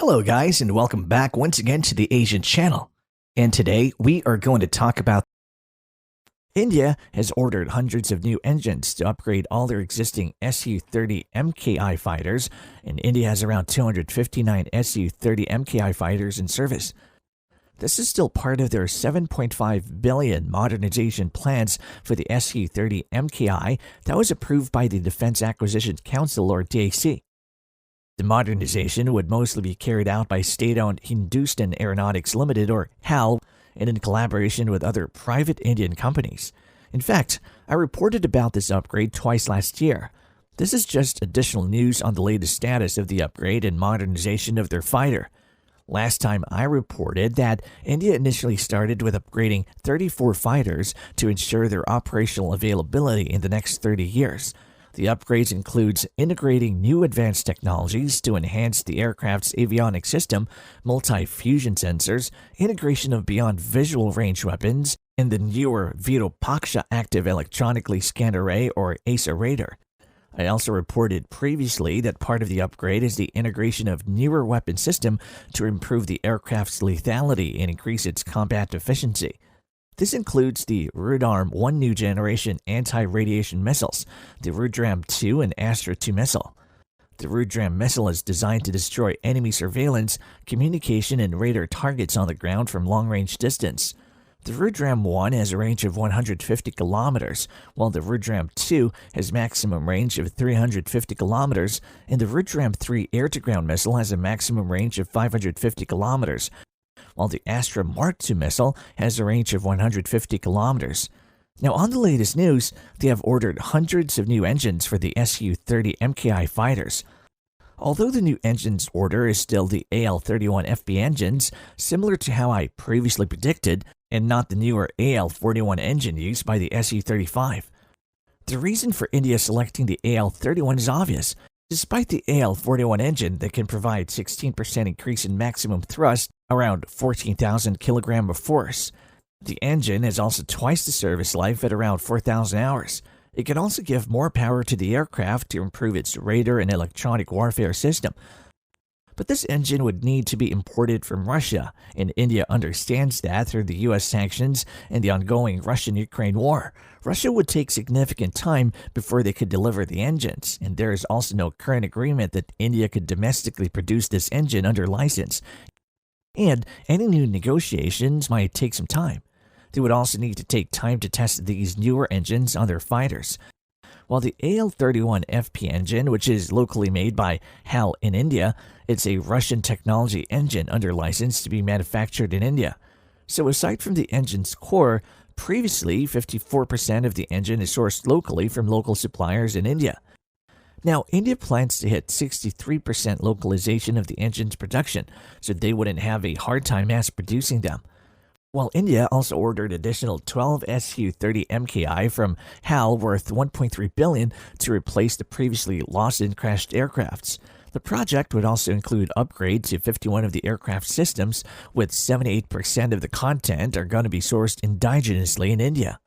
Hello guys, and welcome back once again to the Asian channel. And today we are going to talk about India has ordered hundreds of new engines to upgrade all their existing SU-30 MKI fighters, and India has around 259 SU-30 MKI fighters in service. This is still part of their $7.5 billion modernization plans for the SU-30 MKI that was approved by the Defense Acquisition Council, or DAC. The modernization would mostly be carried out by state-owned Hindustan Aeronautics Limited, or HAL, and in collaboration with other private Indian companies. In fact, I reported about this upgrade twice last year. This is just additional news on the latest status of the upgrade and modernization of their fighter. Last time I reported that India initially started with upgrading 34 fighters to ensure their operational availability in the next 30 years. The upgrades includes integrating new advanced technologies to enhance the aircraft's avionics system, multi-fusion sensors, integration of beyond visual range weapons, and the newer Virupaksha Active Electronically Scanned Array, or ASA radar. I also reported previously that part of the upgrade is the integration of newer weapon system to improve the aircraft's lethality and increase its combat efficiency. This includes the Rudram 1 new generation anti-radiation missiles, the Rudram 2 and Astra 2 missile. The Rudram missile is designed to destroy enemy surveillance, communication, and radar targets on the ground from long-range distance. The Rudram 1 has a range of 150 kilometers, while the Rudram 2 has maximum range of 350 kilometers, and the Rudram 3 air-to-ground missile has a maximum range of 550 kilometers, while the Astra Mark II missile has a range of 150 kilometers. Now, on the latest news, they have ordered hundreds of new engines for the SU-30 MKI fighters. Although the new engines order is still the AL-31FB engines, similar to how I previously predicted, and not the newer AL-41 engine used by the SU-35. The reason for India selecting the AL-31 is obvious. Despite the AL-41 engine that can provide 16% increase in maximum thrust, around 14,000 kg of force, the engine has also twice the service life at around 4,000 hours. It can also give more power to the aircraft to improve its radar and electronic warfare system. But this engine would need to be imported from Russia, and India understands that through the US sanctions and the ongoing Russian-Ukraine war. Russia would take significant time before they could deliver the engines, and there is also no current agreement that India could domestically produce this engine under license. And any new negotiations might take some time. They would also need to take time to test these newer engines on their fighters. While the AL-31FP engine, which is locally made by HAL in India, it's a Russian technology engine under license to be manufactured in India. So aside from the engine's core, previously 54% of the engine is sourced locally from local suppliers in India. Now, India plans to hit 63% localization of the engine's production, so they wouldn't have a hard time mass producing them. While India also ordered additional 12 SU-30 MKI from HAL worth $1.3 billion to replace the previously lost and crashed aircrafts. The project would also include upgrades to 51 of the aircraft systems, with 78% of the content are going to be sourced indigenously in India.